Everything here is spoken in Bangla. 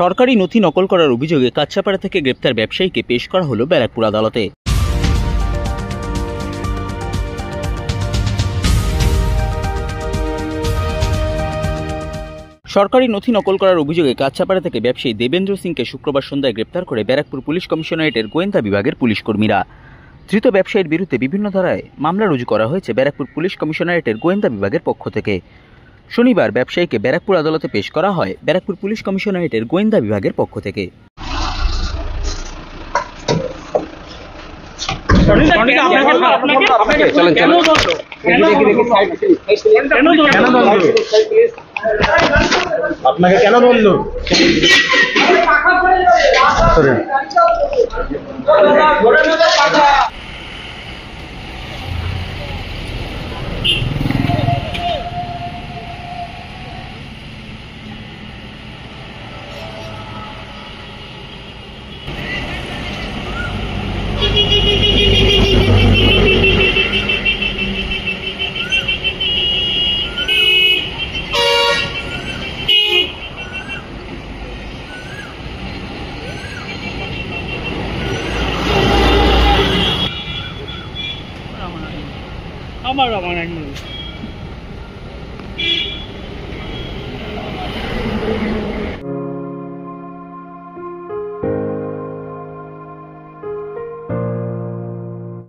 সরকারি নথি নকল করার অভিযোগে কাচ্চাপাড়া থেকে গ্রেপ্তার ব্যবসায়ীকে পেশ করা হলো ব্যারাকপুর আদালতে। সরকারি নথি নকল করার অভিযোগে কাচ্চাপাড়া থেকে ব্যবসায়ী দেবেন্দ্র সিংকে শুক্রবার সন্ধ্যায় গ্রেপ্তার করে ব্যারাকপুর পুলিশ কমিশনারেটের গোয়েন্দা বিভাগের পুলিশ কর্মীরা। ধৃত ব্যবসায়ীর বিরুদ্ধে বিভিন্ন ধারায় মামলা রুজু করা হয়েছে ব্যারাকপুর পুলিশ কমিশনারেটের গোয়েন্দা বিভাগের পক্ষ থেকে। শনিবার ব্যবসায়ীকে ব্যারাকপুর আদালতে পেশ করা হয় ব্যারাকপুর পুলিশ কমিশনারেটের গোয়েন্দা বিভাগের পক্ষ থেকে। আপনাকে কেন বলল? আমার